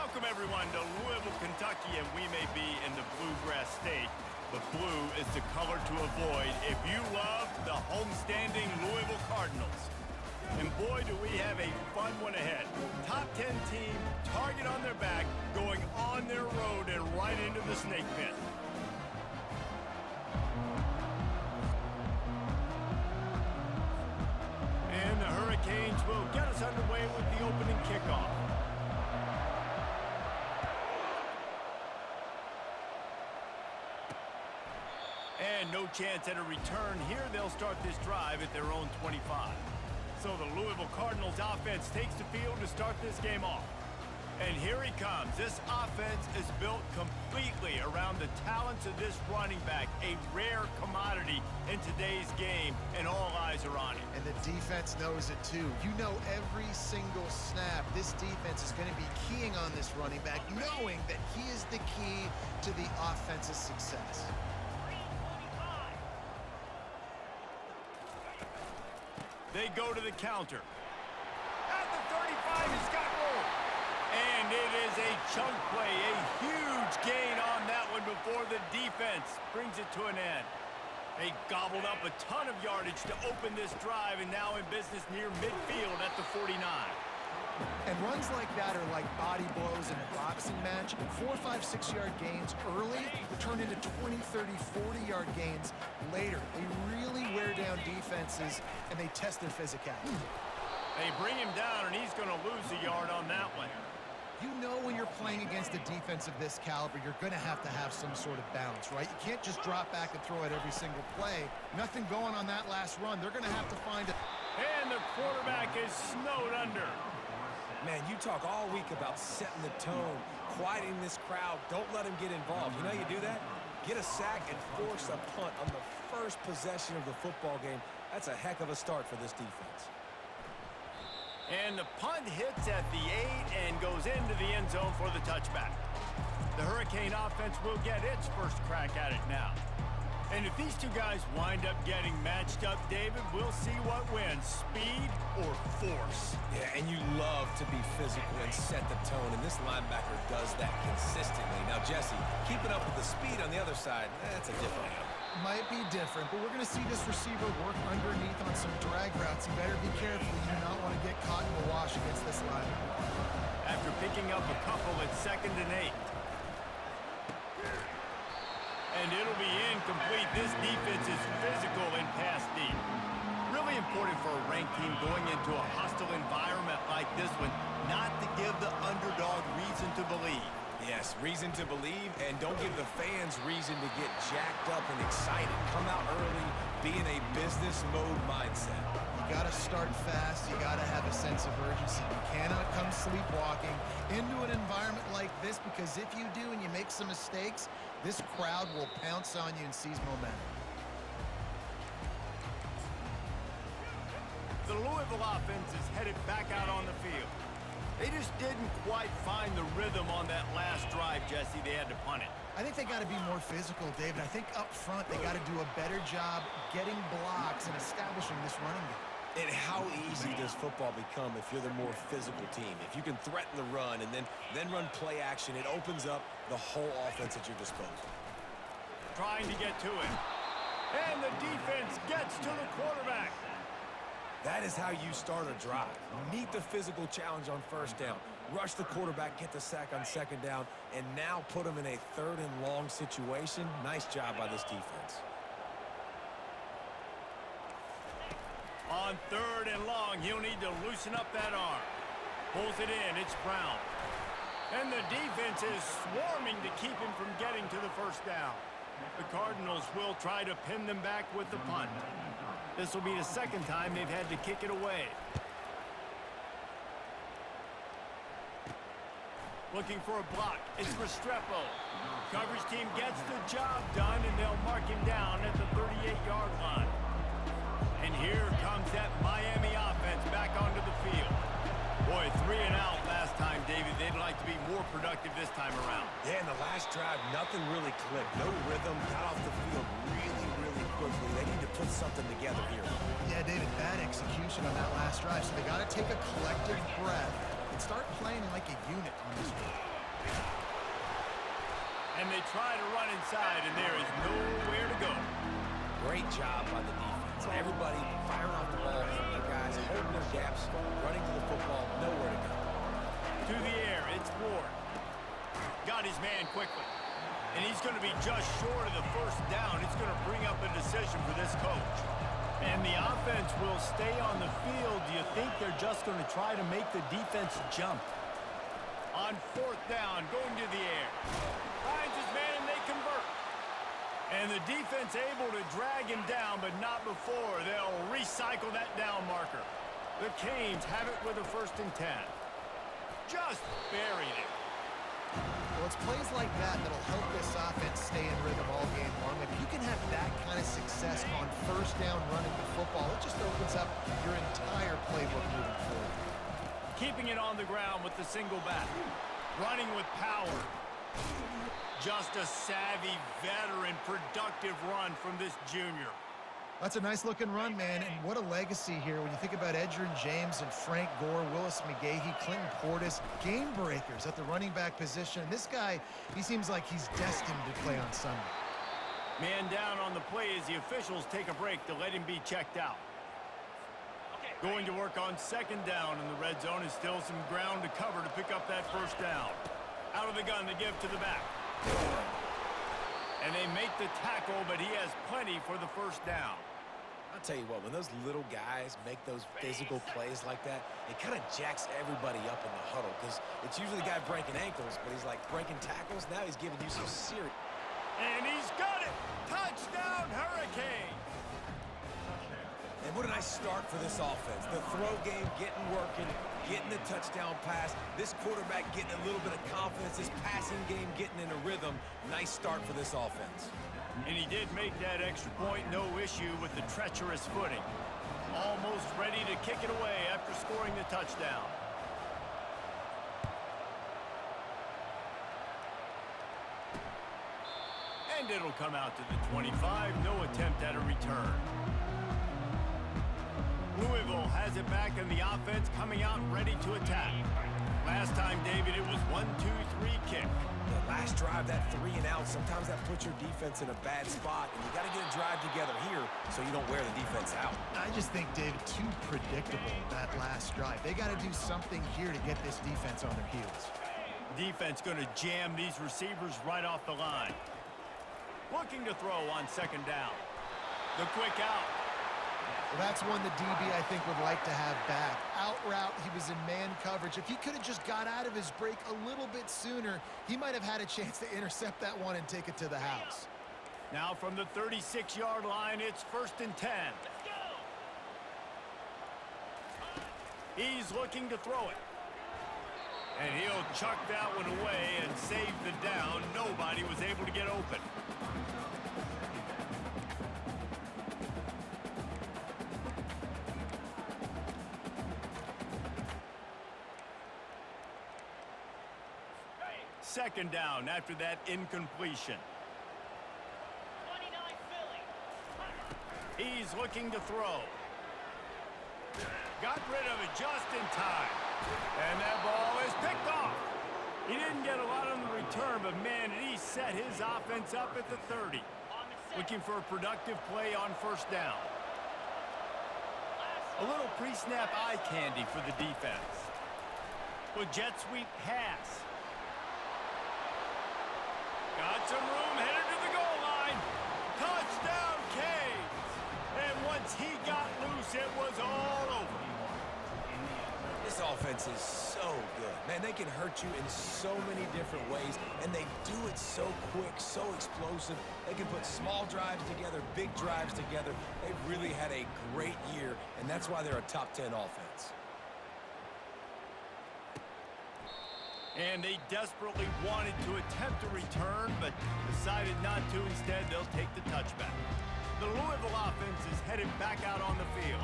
Welcome, everyone, to Louisville, Kentucky, and we may be in the Bluegrass State, but blue is the color to avoid if you love the homestanding Louisville Cardinals. And boy, do we have a fun one ahead. Top 10 team, target on their back, going on their road and right into the snake pit. And the Hurricanes will get us underway with the opening kickoff. And no chance at a return here. They'll start this drive at their own 25. So the Louisville Cardinals offense takes the field to start this game off. And here he comes. This offense is built completely around the talents of this running back, a rare commodity in today's game, and all eyes are on him. And the defense knows it too. You know every single snap, this defense is going to be keying on this running back, knowing that he is the key to the offense's success. They go to the counter. At the 35, he's got room. And it is a chunk play, a huge gain on that one before the defense brings it to an end. They gobbled up a ton of yardage to open this drive, and now in business near midfield at the 49. And runs like that are like body blows in a boxing match. 4, 5, 6-yard gains early turn into 20, 30, 40-yard gains later. They really wear down defenses, and they test their physicality. They bring him down, and he's going to lose a yard on that one. You know when you're playing against a defense of this caliber, you're going to have some sort of balance, right? You can't just drop back and throw it every single play. Nothing going on that last run. They're going to have to find it. And the quarterback is snowed under. Man, you talk all week about setting the tone, quieting this crowd. Don't let him get involved. You know how you do that? Get a sack and force a punt on the first possession of the football game. That's a heck of a start for this defense. And the punt hits at the 8 and goes into the end zone for the touchback. The Hurricane offense will get its first crack at it now. And if these two guys wind up getting matched up, David, we'll see what wins, speed or force. Yeah, and you love to be physical and set the tone, and this linebacker does that consistently. Now, Jesse, keeping up with the speed on the other side, that's a different animal. Might be different, but we're going to see this receiver work underneath on some drag routes. You better be careful. You do not want to get caught in the wash against this linebacker. After picking up a couple, it's 2nd and 8. And it'll be incomplete. This defense is physical and pass deep. Really important for a ranked team going into a hostile environment like this one, not to give the underdog reason to believe. Yes, reason to believe, and don't give the fans reason to get jacked up and excited. Come out early, be in a business mode mindset. You got to start fast. You got to have a sense of urgency. You cannot come sleepwalking into an environment like this, because if you do and you make some mistakes, this crowd will pounce on you and seize momentum. The Louisville offense is headed back out on the field. They just didn't quite find the rhythm on that last drive, Jesse. They had to punt it. I think they got to be more physical, David. I think up front they got to do a better job getting blocks and establishing this running game. And how easy does football become if you're the more physical team? If you can threaten the run and then run play action, it opens up the whole offense at your disposal. Trying to get to it. And the defense gets to the quarterback. That is how you start a drive. Meet the physical challenge on 1st down. Rush the quarterback, get the sack on 2nd down, and now put him in a 3rd and long situation. Nice job by this defense. On 3rd and long, he'll need to loosen up that arm. Pulls it in, it's Brown. And the defense is swarming to keep him from getting to the 1st down. The Cardinals will try to pin them back with the punt. This will be the 2nd time they've had to kick it away. Looking for a block. It's Restrepo. Coverage team gets the job done, and they'll mark him down at the 38-yard line. And here comes that Miami offense back onto the field. Boy, 3 and out last time, David. They'd like to be more productive this time around. Yeah, in the last drive, nothing really clicked. No rhythm, got off the field really quickly. They need to put something together here. Yeah, David, bad execution on that last drive. So they got to take a collective breath and start playing like a unit on this one. And they try to run inside, and there is nowhere to go. Great job by the defense. Everybody firing off the ball from their guys, holding their gaps, running to the football, nowhere to go. To the air, it's Ward. Got his man quickly. And he's going to be just short of the first down. It's going to bring up a decision for this coach. And the offense will stay on the field. Do you think they're just going to try to make the defense jump? On fourth down, going to the air. Finds his man, and they convert. And the defense able to drag him down, but not before. They'll recycle that down marker. The Canes have it with a 1st and 10. Just buried it. Well, it's plays like that that'll help this offense stay in rhythm all game long. If you can have that kind of success on first down running the football, it just opens up your entire playbook moving forward. Keeping it on the ground with the single back. Running with power. Just a savvy, veteran, productive run from this junior. That's a nice-looking run, man, and what a legacy here when you think about Edgerrin James and Frank Gore, Willis McGahee, Clinton Portis, game breakers at the running back position. This guy, he seems like he's destined to play on Sunday. Man down on the play as the officials take a break to let him be checked out. Going to work on 2nd down, and the red zone is still some ground to cover to pick up that 1st down. Out of the gun, they give to the back. And they make the tackle, but he has plenty for the 1st down. I'll tell you what, when those little guys make those physical plays like that, it kind of jacks everybody up in the huddle because it's usually the guy breaking ankles, but he's like breaking tackles. Now he's giving you some serious. And he's got it! Touchdown, Hurricane! And what a nice start for this offense. The throw game getting working, getting the touchdown pass. This quarterback getting a little bit of confidence. This passing game getting in a rhythm. Nice start for this offense. And he did make that extra point, no issue with the treacherous footing. Almost ready to kick it away after scoring the touchdown. And it'll come out to the 25, no attempt at a return. Louisville has it back, and the offense coming out ready to attack. Last time, David, it was 1-2-3 kick. The last drive, that 3 and out, sometimes that puts your defense in a bad spot, and you got to get a drive together here so you don't wear the defense out. I just think, David, too predictable, that last drive. They got to do something here to get this defense on their heels. Defense going to jam these receivers right off the line. Looking to throw on 2nd down. The quick out. Well, that's one the DB, I think, would like to have back. Out route, he was in man coverage. If he could have just got out of his break a little bit sooner, he might have had a chance to intercept that one and take it to the house. Now from the 36-yard line, it's 1st and 10. He's looking to throw it. And he'll chuck that one away and save the down. Nobody was able to get open. Second down after that incompletion. He's looking to throw. Got rid of it just in time. And that ball is picked off. He didn't get a lot on the return, but man, he set his offense up at the 30. Looking for a productive play on 1st down. A little pre-snap eye candy for the defense. With jet sweep pass. Got some room, headed to the goal line. Touchdown, Canes. And once he got loose, it was all over. This offense is so good. Man, they can hurt you in so many different ways, and they do it so quick, so explosive. They can put small drives together, big drives together. They've really had a great year, and that's why they're a top 10 offense. And they desperately wanted to attempt a return, but decided not to. Instead, they'll take the touchback. The Louisville offense is headed back out on the field.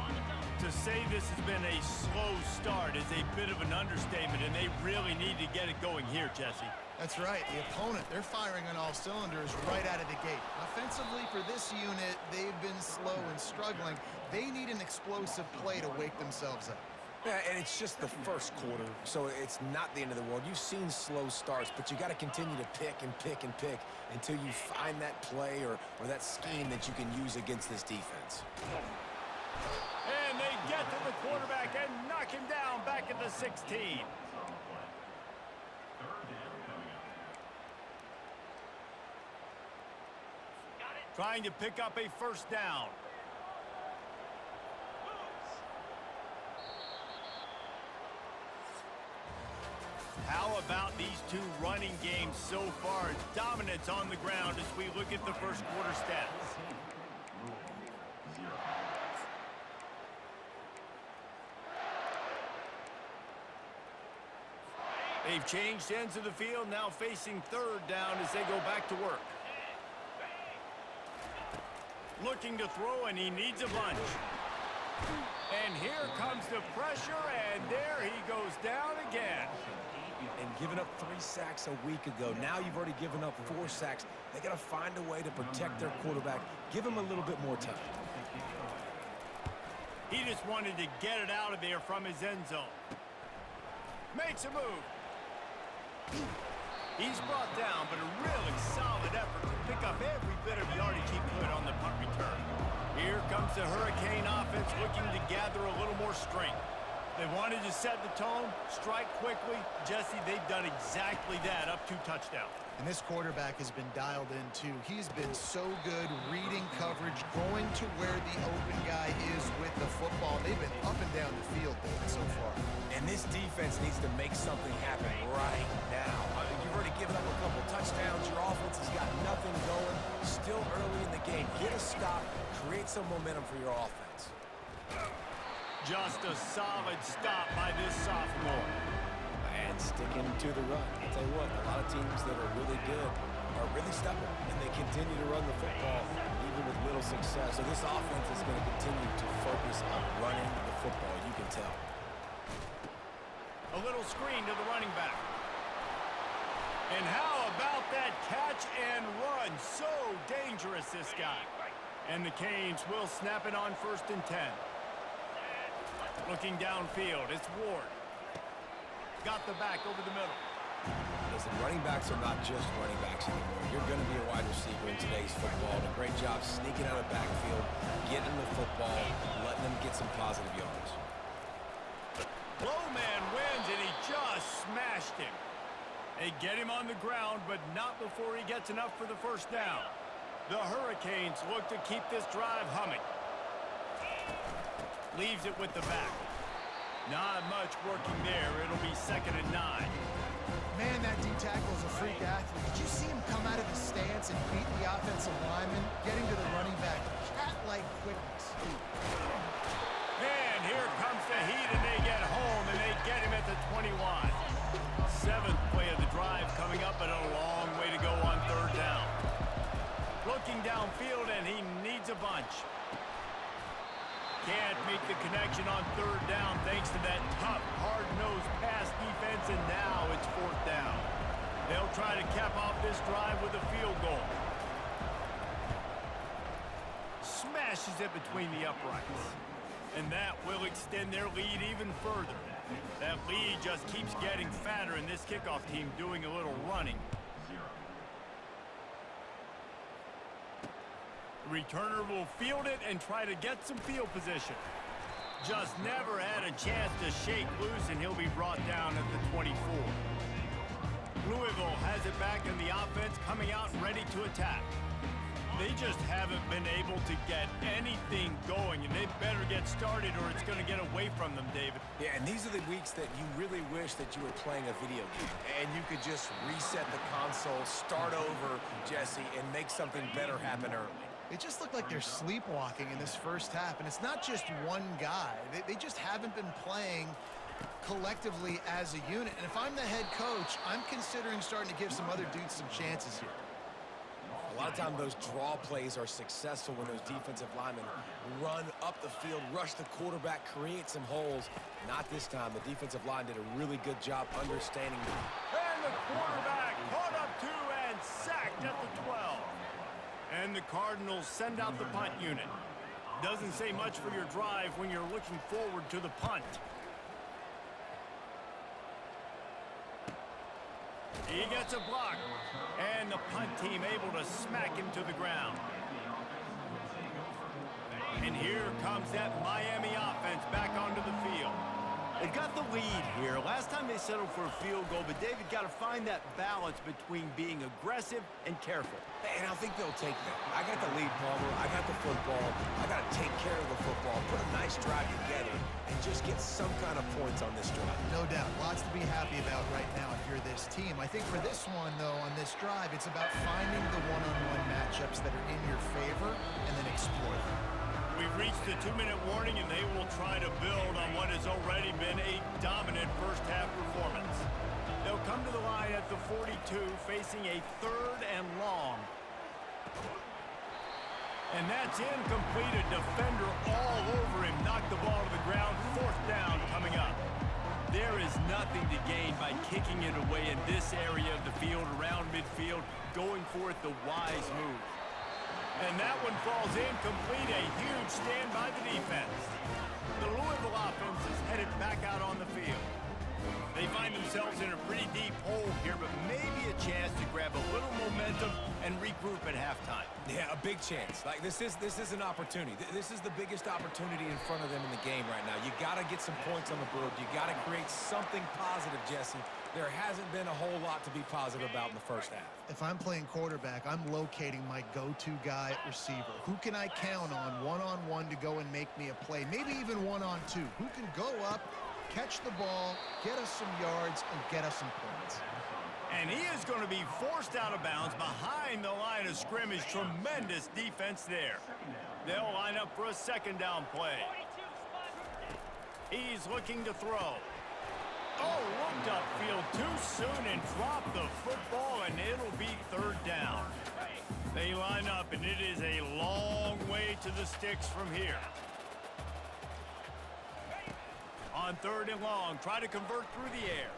To say this has been a slow start is a bit of an understatement, and they really need to get it going here, Jesse. That's right. The opponent, they're firing on all cylinders right out of the gate. Offensively, for this unit, they've been slow and struggling. They need an explosive play to wake themselves up. Yeah, and it's just the first quarter, so it's not the end of the world. You've seen slow starts, but you got to continue to pick and pick and pick until you find that play or that scheme that you can use against this defense. And they get to the quarterback and knock him down back at the 16. Trying to pick up a first down. How about these two running games so far? Dominance on the ground as we look at the first quarter stats. They've changed ends of the field, now facing third down as they go back to work. Looking to throw, and he needs a bunch. And here comes the pressure, and there he goes down again. And giving up 3 sacks a week ago. Now you've already given up 4 sacks. They got to find a way to protect their quarterback. Give him a little bit more time. He just wanted to get it out of there from his end zone. Makes a move. He's brought down, but a really solid effort to pick up every bit of yardage he could on the punt return. Here comes the Hurricane offense looking to gather a little more strength. They wanted to set the tone, strike quickly. Jesse, they've done exactly that, up 2 touchdowns. And this quarterback has been dialed in, too. He's been so good reading coverage, going to where the open guy is with the football. They've been up and down the field, David, so far. And this defense needs to make something happen right now. I mean, you've already given up a couple touchdowns. Your offense has got nothing going. Still early in the game. Get a stop. Create some momentum for your offense. Just a solid stop by this sophomore. And sticking to the run. I'll tell you what, a lot of teams that are really good are really stubborn, and they continue to run the football even with little success. So this offense is going to continue to focus on running the football, you can tell. A little screen to the running back. And how about that catch and run? So dangerous, this guy. And the Canes will snap it on 1st and 10. Looking downfield, it's Ward. Got the back over the middle. Listen, running backs are not just running backs anymore. You're going to be a wide receiver in today's football. A great job sneaking out of backfield, getting the football, letting them get some positive yards. Low man wins, and he just smashed him. They get him on the ground, but not before he gets enough for the first down. The Hurricanes look to keep this drive humming. Leaves it with the back. Not much working there. It'll be 2nd and 9. Man, that D-tackle is a freak athlete. Did you see him come out of his stance and beat the offensive lineman, getting to the running back? Cat-like quickness. And here comes the heat, and they get home, and they get him at the 21. 7th play of the drive coming up, but a long way to go on 3rd down. Looking downfield, and he needs a bunch. Can't make the connection on 3rd down thanks to that tough, hard-nosed pass defense, and now it's 4th down. They'll try to cap off this drive with a field goal. Smashes it between the uprights. And that will extend their lead even further. That lead just keeps getting fatter, and this kickoff team doing a little running. The returner will field it and try to get some field position. Just never had a chance to shake loose, and he'll be brought down at the 24. Louisville has it back, and the offense coming out ready to attack. They just haven't been able to get anything going, and they better get started or it's going to get away from them, David. Yeah, and these are the weeks that you really wish that you were playing a video game and you could just reset the console, start over, Jesse, and make something better happen early. It just looked like they're sleepwalking in this first half, and it's not just one guy. They just haven't been playing collectively as a unit. And if I'm the head coach, I'm considering starting to give some other dudes some chances here. A lot of times those draw plays are successful when those defensive linemen run up the field, rush the quarterback, create some holes. Not this time. The defensive line did a really good job understanding them. And the quarterback caught up to and sacked at the 12. And the Cardinals send out the punt unit. Doesn't say much for your drive when you're looking forward to the punt. He gets a block. And the punt team able to smack him to the ground. And here comes that Miami offense back onto the field. They've got the lead here. Last time they settled for a field goal, but David got to find that balance between being aggressive and careful. And I think they'll take that. I got the lead, Palmer. I got the football. I got to take care of the football, put a nice drive together, and just get some kind of points on this drive. No doubt. Lots to be happy about right now if you're this team. I think for this one, though, on this drive, it's about finding the one-on-one matchups that are in your favor and then exploit them. We've reached the 2-minute warning, and they will try to build on what has already been a dominant first-half performance. They'll come to the line at the 42, facing a 3rd and long. And that's incomplete. A defender all over him. Knocked the ball to the ground. 4th down coming up. There is nothing to gain by kicking it away in this area of the field, around midfield, going for it the wise move. And that one falls incomplete. A huge stand by the defense. The Louisville offense is headed back out on the field. They find themselves in a pretty deep hole here, but maybe a chance to grab a little momentum and regroup at halftime. Yeah, a big chance. Like this is an opportunity. This is the biggest opportunity in front of them in the game right now. You got to get some points on the board. You got to create something positive, Jesse. There hasn't been a whole lot to be positive about in the first half. If I'm playing quarterback, I'm locating my go-to guy at receiver. Who can I count on one-on-one to go and make me a play? Maybe even one-on-two. Who can go up, catch the ball, get us some yards, and get us some points. And he is going to be forced out of bounds behind the line of scrimmage. Tremendous defense there. They'll line up for a 2nd down play. He's looking to throw. Oh, looked upfield too soon and dropped the football, and it'll be 3rd down. They line up, and it is a long way to the sticks from here. On 3rd and long, try to convert through the air.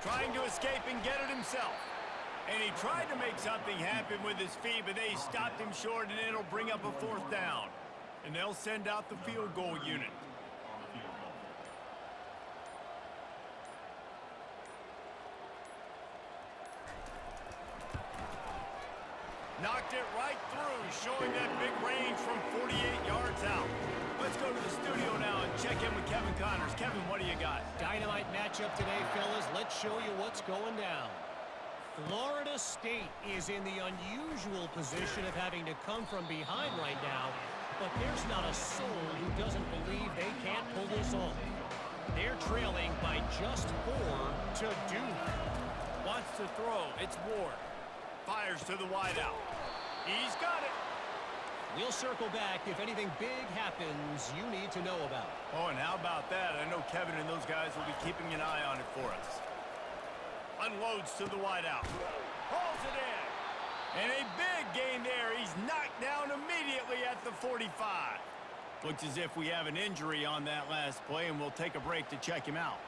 Trying to escape and get it himself. And he tried to make something happen with his feet, but they stopped him short, and it'll bring up a 4th down. And they'll send out the field goal unit. Knocked it right through, showing that big range from 48 yards out. Let's go to the studio now and check in with Kevin Connors. Kevin, what do you got? Dynamite matchup today, fellas. Let's show you what's going down. Florida State is in the unusual position of having to come from behind right now, but there's not a soul who doesn't believe they can't pull this off. They're trailing by just 4 to Duke. Wants to throw. It's Ward. Fires to the wideout. He's got it. We'll circle back if anything big happens you need to know about. Oh, and how about that? I know Kevin and those guys will be keeping an eye on it for us. Unloads to the wideout. Hauls it in. And a big gain there. He's knocked down immediately at the 45. Looks as if we have an injury on that last play, and we'll take a break to check him out.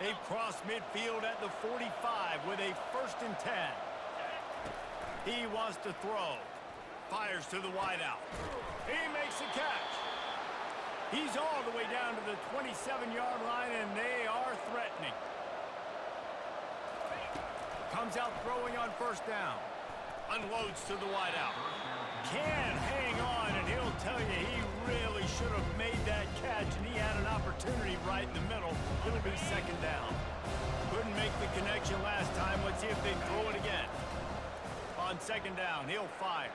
They've crossed midfield at the 45 with a 1st and 10. He wants to throw. Fires to the wideout. He makes a catch. He's all the way down to the 27-yard line, and they are threatening. Comes out throwing on 1st down. Unloads to the wideout. Can't hang on, and he'll tell you he really should have made that catch, and he had an opportunity right in the middle. It'll be 2nd down. Couldn't make the connection last time. Let's see if they throw it again. On 2nd down, he'll fire.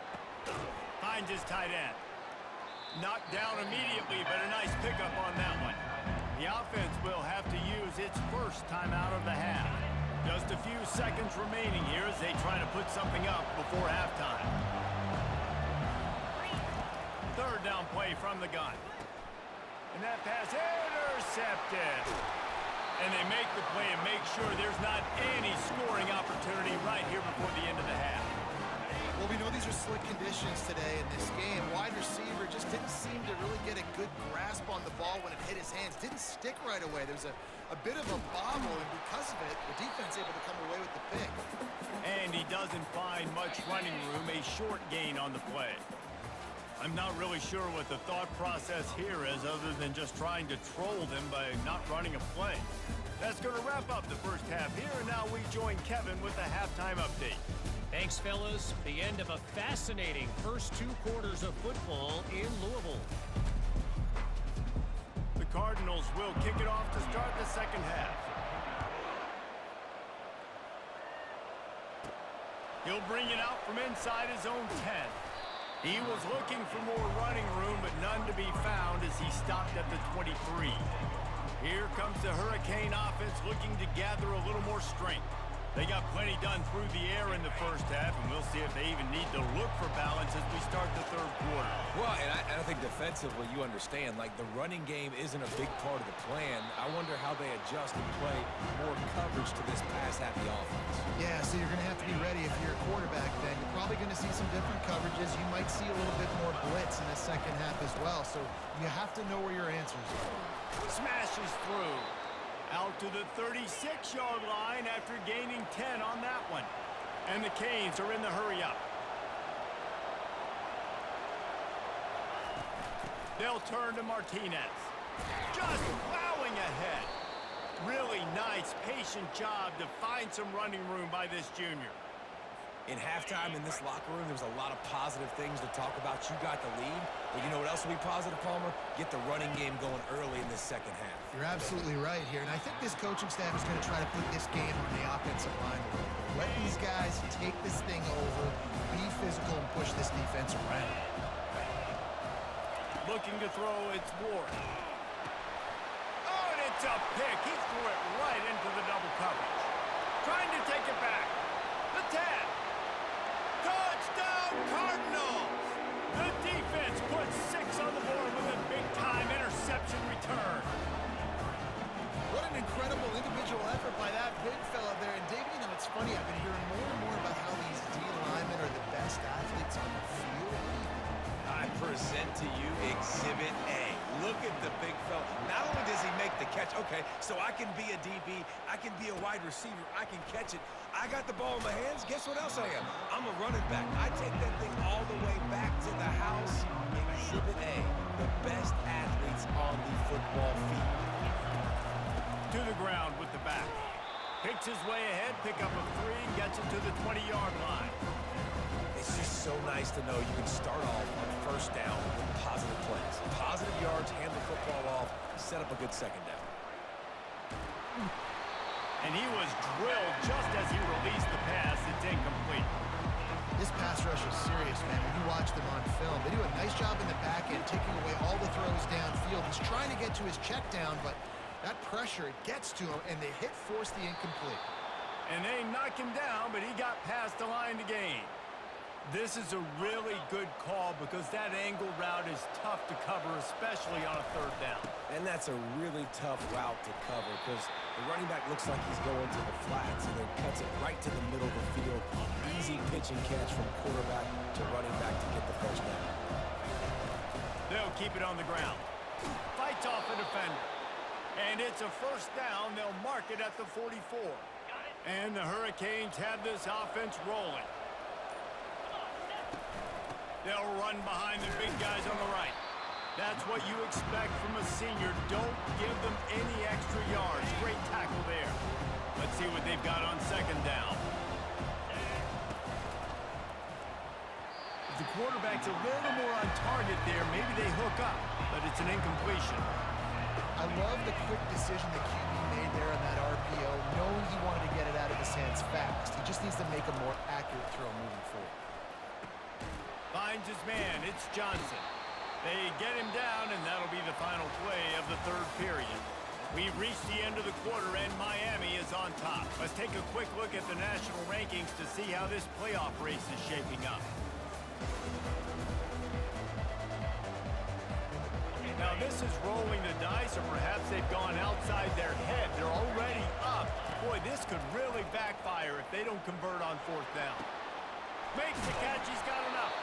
Finds his tight end. Knocked down immediately, but a nice pickup on that one. The offense will have to use its 1st timeout of the half. Just a few seconds remaining here as they try to put something up before halftime. 3rd down play from the gun. And that pass intercepted. And they make the play and make sure there's not any scoring opportunity right here before the end of the half. Well, we know these are slick conditions today in this game. Wide receiver just didn't seem to really get a good grasp on the ball when it hit his hands. Didn't stick right away. There's a bit of a bobble, and because of it, the defense able to come away with the pick. And he doesn't find much running room, a short gain on the play. I'm not really sure what the thought process here is other than just trying to troll them by not running a play. That's going to wrap up the first half here, and now we join Kevin with the halftime update. Thanks, fellas. The end of a fascinating first 2 quarters of football in Louisville. The Cardinals will kick it off to start the second half. He'll bring it out from inside his own 10. He was looking for more running room, but none to be found as he stopped at the 23. Here comes the Hurricane offense looking to gather a little more strength. They got plenty done through the air in the first half, and we'll see if they even need to look for balance as we start the third quarter. Well, and I think defensively, you understand, like, the running game isn't a big part of the plan. I wonder how they adjust and play more coverage to this pass-happy offense. Yeah, so you're going to have to be ready if you're a quarterback then. You're probably going to see some different coverages. You might see a little bit more blitz in the second half as well, so you have to know where your answers are. Smashes through. Out to the 36-yard line after gaining 10 on that one. And the Canes are in the hurry-up. They'll turn to Martinez. Just plowing ahead. Really nice, patient job to find some running room by this junior. In halftime in this locker room, there was a lot of positive things to talk about. You got the lead, but you know what else will be positive, Palmer? Get the running game going early in this second half. You're absolutely right here, and I think this coaching staff is going to try to put this game on the offensive line a little bit. Let these guys take this thing over, be physical, and push this defense around. Looking to throw, it's Ward. Oh, and it's a pick. He threw it right into the double coverage. Trying to take it back. The 10. Touchdown, Cardinals! The defense puts 6 on the board with a big-time interception return. What an incredible individual effort by that big fella there. And, Dave, you know, it's funny. I've been hearing more and more about how these D linemen are the best athletes on the field. I present to you Exhibit A. Look at the big fella. Not only does he make the catch, okay, so I can be a DB, I can be a wide receiver, I can catch it. I got the ball in my hands. Guess what else I am? I'm a running back. I take that thing all the way back to the house. Exhibit A, the best athletes on the football field. To the ground with the back. Picks his way ahead, pick up a 3, gets it to the 20-yard line. It's just so nice to know you can start off on first down with positive plays. Positive yards, hand the football off, set up a good second down. And he was drilled just as he released the pass. It's incomplete. This pass rush is serious, man. When you watch them on film, they do a nice job in the back end, taking away all the throws downfield. He's trying to get to his check down, but that pressure, it gets to him, and the hit forced the incomplete. And they knock him down, but he got past the line to gain. This is a really good call because that angle route is tough to cover, especially on a third down. And that's a really tough route to cover because the running back looks like he's going to the flats and then cuts it right to the middle of the field. Easy pitch and catch from quarterback to running back to get the first down. They'll keep it on the ground. Fights off a defender. And it's a first down. They'll mark it at the 44. And the Hurricanes have this offense rolling. They'll run behind the big guys on the right. That's what you expect from a senior. Don't give them any extra yards. Great tackle there. Let's see what they've got on second down. If the quarterback's a little more on target there, maybe they hook up, but it's an incompletion. I love the quick decision the QB made there on that RPO, knowing he wanted to get it out of his hands fast. He just needs to make a more accurate throw moving forward. Finds his man. It's Johnson. They get him down, and that'll be the final play of the third period. We've reached the end of the quarter, and Miami is on top. Let's take a quick look at the national rankings to see how this playoff race is shaping up. Now, this is rolling the dice, or perhaps they've gone outside their head. They're already up. Boy, this could really backfire if they don't convert on fourth down. Makes the catch. He's got enough.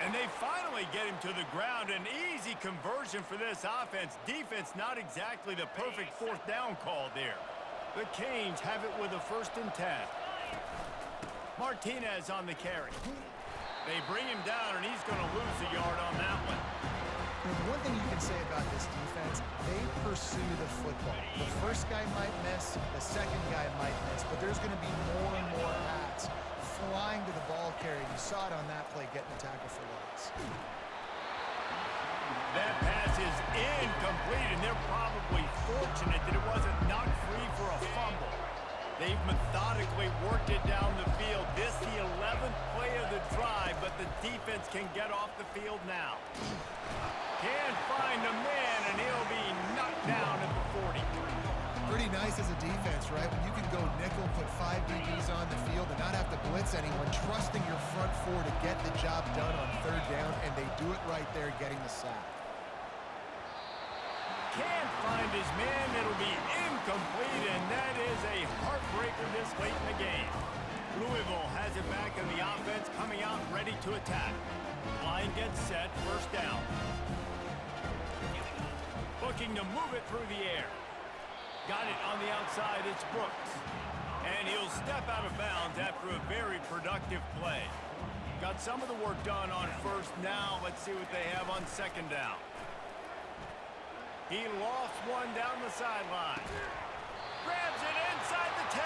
And they finally get him to the ground. An easy conversion for this offense. Defense not exactly the perfect fourth down call there. The Canes have it with a 1st and 10. Martinez on the carry. They bring him down, and he's going to lose a yard on that one. You know, the one thing you can say about this defense, they pursue the football. The first guy might miss, the second guy might miss, but there's going to be more and more hats flying to the ball carrier. You saw it on that play, getting a tackle for loss. That pass is incomplete, and they're probably fortunate that it wasn't knocked free for a fumble. They've methodically worked it down the field. This the 11th play of the drive, but the defense can get off the field now. Can't find a man, and he'll be knocked down at the 40. Pretty nice as a defense, right? When you can go nickel, put 5 DBs on the field and not have to blitz anyone, trusting your front four to get the job done on third down, and they do it right there, getting the sack. Can't find his man. It'll be incomplete, and that is a heartbreaker this late in the game. Louisville has it back in the offense, coming out ready to attack. Line gets set, first down. Looking to move it through the air. Got it on the outside, it's Brooks. And he'll step out of bounds after a very productive play. Got some of the work done on first. Now let's see what they have on second down. He lofts one down the sideline. Grabs it inside the 10.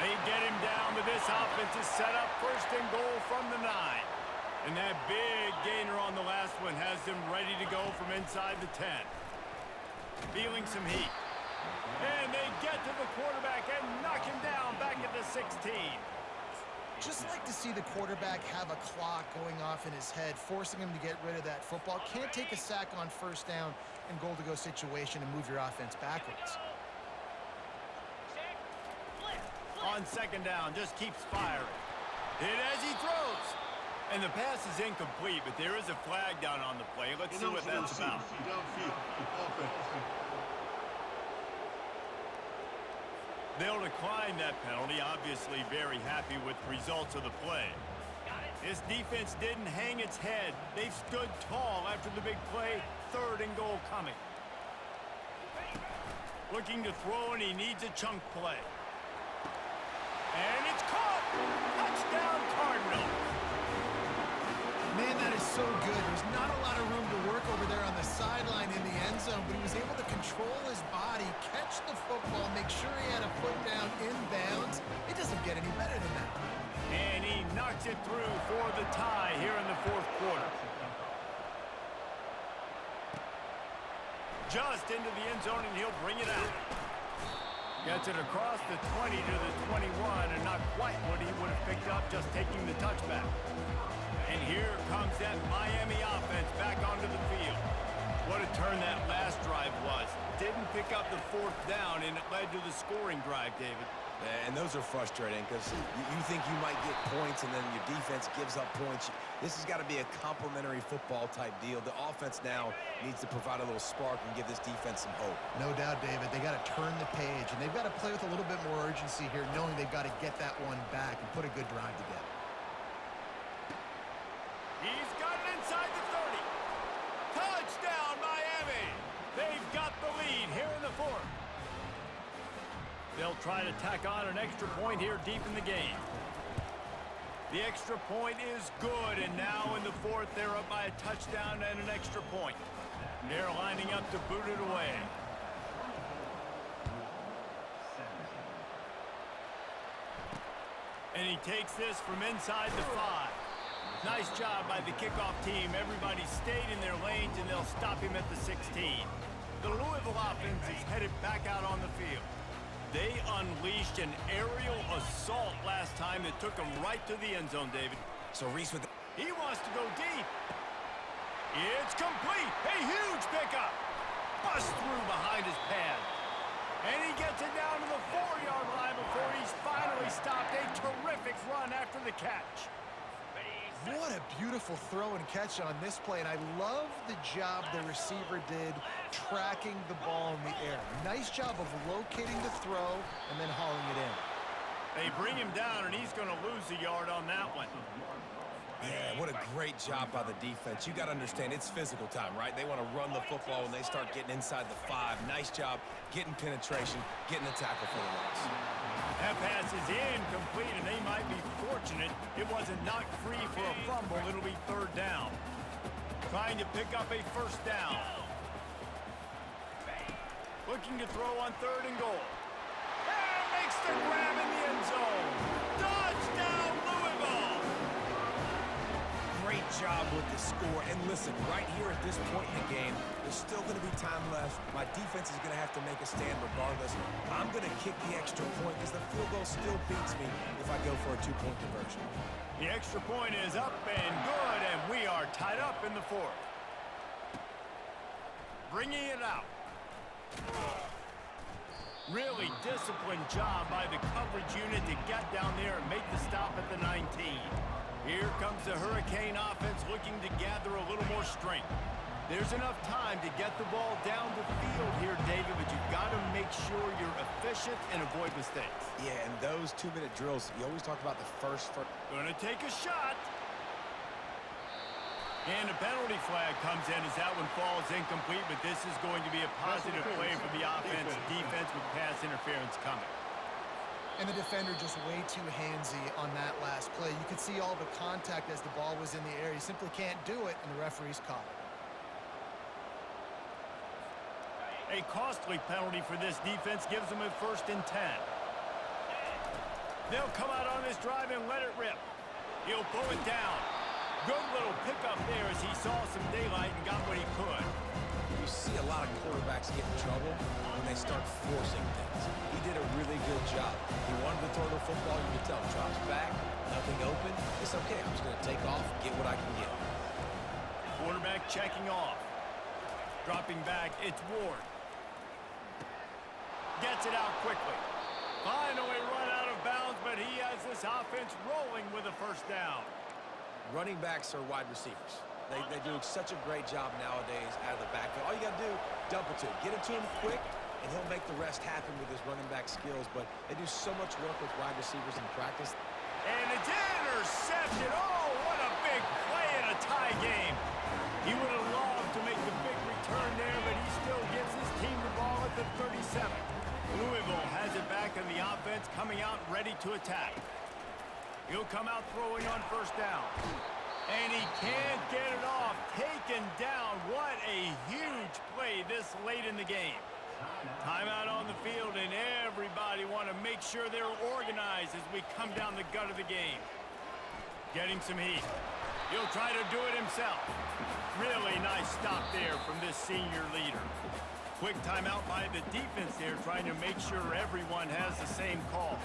They get him down, but this offense is set up first and goal from the 9. And that big gainer on the last one has them ready to go from inside the 10. Feeling some heat. And they get to the quarterback and knock him down back at the 16. Just like to see the quarterback have a clock going off in his head, forcing him to get rid of that football. Can't take a sack on first down and goal-to-go situation and move your offense backwards. On second down, just keeps firing. Hit as he throws. And the pass is incomplete, but there is a flag down on the play. Let's see what that's about. They'll decline that penalty, obviously very happy with the results of the play. This defense didn't hang its head. They stood tall after the big play, third and goal coming. Looking to throw, and he needs a chunk play. And it's caught! Touchdown Cardinals! Man, that is so good. There's not a lot of room to work over there on the sideline in the end zone, but he was able to control his body, catch the football, make sure he had a foot down inbounds. It doesn't get any better than that. And he knocks it through for the tie here in the fourth quarter. Just into the end zone, and he'll bring it out. Gets it across the 20 to the 21, and not quite what he would have picked up just taking the touchback. And here comes that Miami offense back onto the field. What a turn that last drive was. Didn't pick up the fourth down, and it led to the scoring drive, David. And those are frustrating because you think you might get points and then your defense gives up points. This has got to be a complementary football type deal. The offense now needs to provide a little spark and give this defense some hope. No doubt, David. They got to turn the page, and they've got to play with a little bit more urgency here, knowing they've got to get that one back and put a good drive together. He's got it inside the 30. Touchdown, Miami! They've got the lead here in the fourth. They'll try to tack on an extra point here deep in the game. The extra point is good, and now in the fourth, they're up by a touchdown and an extra point. They're lining up to boot it away. And he takes this from inside the 5. Nice job by the kickoff team. Everybody stayed in their lanes, and they'll stop him at the 16. The Louisville offense is headed back out on the field. They unleashed an aerial assault last time that took them right to the end zone, David. So Reese with He wants to go deep. It's complete. A huge pickup. Bust through behind his pad. And he gets it down to the 4-yard line before he's finally stopped. A terrific run after the catch. What a beautiful throw and catch on this play, and I love the job the receiver did tracking the ball in the air. Nice job of locating the throw and then hauling it in. They bring him down, and he's going to lose a yard on that one. Yeah, what a great job by the defense. You got to understand, it's physical time, right? They want to run the football when they start getting inside the 5. Nice job getting penetration, getting the tackle for the loss. That pass is incomplete, and they might be fortunate it wasn't knocked free for a fumble. It'll be third down. Trying to pick up a first down. Looking to throw on 3rd and goal. And makes the grab in the end zone. Touchdown, Louisville! Great job with the score. And listen, right here at this point in the game, there's still going to be time left. My defense is going to have to make a stand regardless. I'm going to kick the extra point because the field goal still beats me if I go for a 2-point conversion. The extra point is up and good, and we are tied up in the 4th. Bringing it out. Really disciplined job by the coverage unit to get down there and make the stop at the 19. Here comes the Hurricane offense looking to gather a little more strength. There's enough time to get the ball down the field here, David, but you've got to make sure you're efficient and avoid mistakes. Yeah, and those 2-minute drills, you always talk about the first. Gonna take a shot. And a penalty flag comes in as that one falls incomplete, but this is going to be a positive play for the offense. Defense with pass interference coming. And the defender just way too handsy on that last play. You could see all the contact as the ball was in the air. He simply can't do it, and the referee's caught it. A costly penalty for this defense gives them a 1st and 10. They'll come out on this drive and let it rip. He'll pull it down. Good little pickup there as he saw some daylight and got what he could. You see a lot of quarterbacks get in trouble when they start forcing things. He did a really good job. He wanted to throw the football. You can tell. Drops back, nothing open. It's okay. I'm just going to take off, get what I can get. Quarterback checking off. Dropping back, it's Ward. Gets it out quickly. Finally run out of bounds, but he has this offense rolling with a 1st down. Running backs are wide receivers. They do such a great job nowadays out of the backfield. All you got to do, dump it to him. Get it to him quick, and he'll make the rest happen with his running back skills. But they do so much work with wide receivers in practice. And it's intercepted. Oh, what a big play in a tie game. He would have loved to make the big return there, but he still gives his team the ball at the 37. Louisville has it back in the offense, coming out ready to attack. He'll come out throwing on 1st down. And he can't get it off. Taken down. What a huge play this late in the game. Timeout on the field, and everybody want to make sure they're organized as we come down the gut of the game. Getting some heat. He'll try to do it himself. Really nice stop there from this senior leader. Quick timeout by the defense there, trying to make sure everyone has the same call.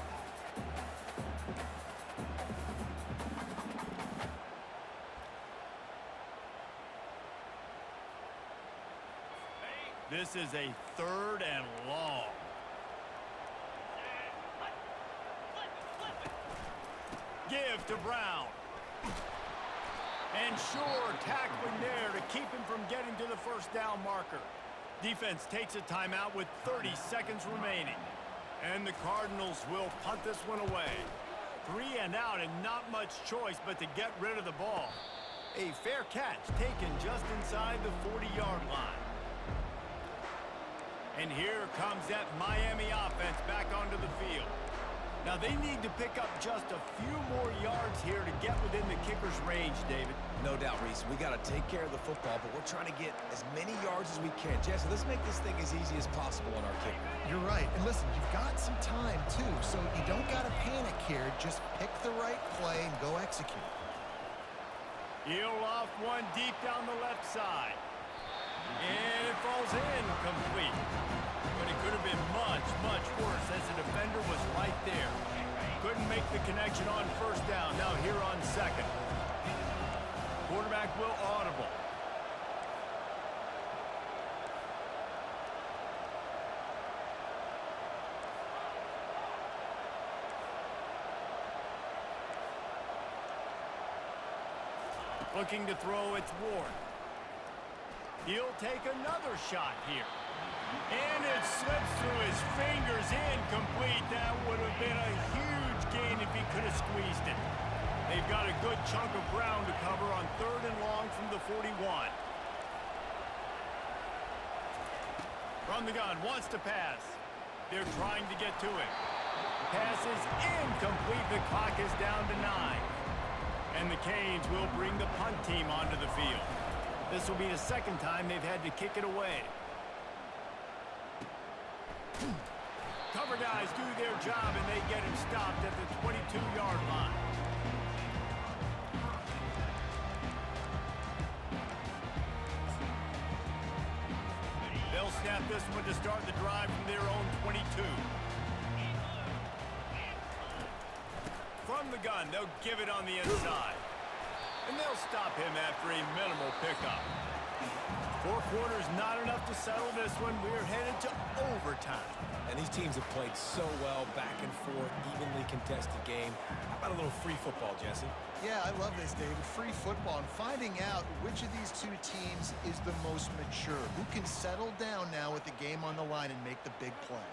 This is a 3rd and long. Give to Brown. And sure, tackling there to keep him from getting to the 1st down marker. Defense takes a timeout with 30 seconds remaining. And the Cardinals will punt this one away. 3 and out, and not much choice but to get rid of the ball. A fair catch taken just inside the 40-yard line. And here comes that Miami offense back onto the field. Now they need to pick up just a few more yards here to get within the kicker's range, David. No doubt, Reese. We got to take care of the football, but we're trying to get as many yards as we can. Jesse, let's make this thing as easy as possible on our kicker. You're right. And listen, you've got some time, too, so you don't got to panic here. Just pick the right play and go execute. He'll off one deep down the left side. And it falls in complete. But it could have been much, much worse as the defender was right there. Couldn't make the connection on 1st down. Now here on 2nd. Quarterback will audible. Looking to throw, it's Ward. He'll take another shot here. And it slips through his fingers, incomplete. That would have been a huge gain if he could have squeezed it. They've got a good chunk of ground to cover on 3rd and long from the 41. From the gun, wants to pass. They're trying to get to it. Pass is incomplete. The clock is down to 9. And the Canes will bring the punt team onto the field. This will be the second time they've had to kick it away. Cover guys do their job, and they get him stopped at the 22-yard line. They'll snap this one to start the drive from their own 22. From the gun, they'll give it on the inside. And they'll stop him after a minimal pickup. 4 quarters not enough to settle this one. We're headed to overtime. And these teams have played so well, back and forth, evenly contested game. How about a little free football, Jesse? Yeah, I love this, David. Free football and finding out which of these two teams is the most mature. Who can settle down now with the game on the line and make the big play.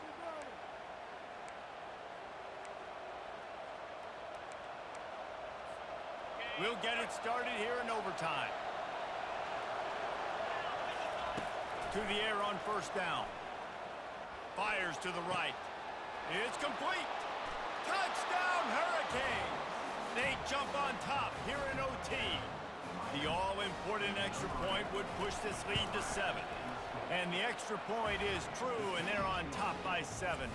We'll get it started here in overtime. To the air on first down. Fires to the right. It's complete. Touchdown, Hurricanes! They jump on top here in OT. The all-important extra point would push this lead to 7. And the extra point is true, and they're on top by 7.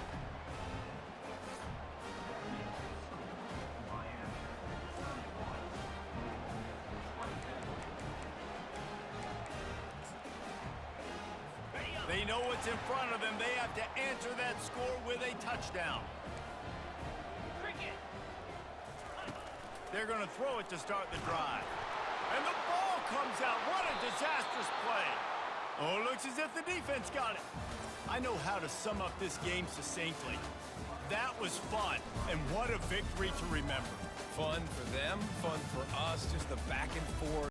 They know what's in front of them. They have to answer that score with a touchdown. They're going to throw it to start the drive. And the ball comes out. What a disastrous play. Oh, looks as if the defense got it. I know how to sum up this game succinctly. That was fun, and what a victory to remember. Fun for them, fun for us, just the back and forth.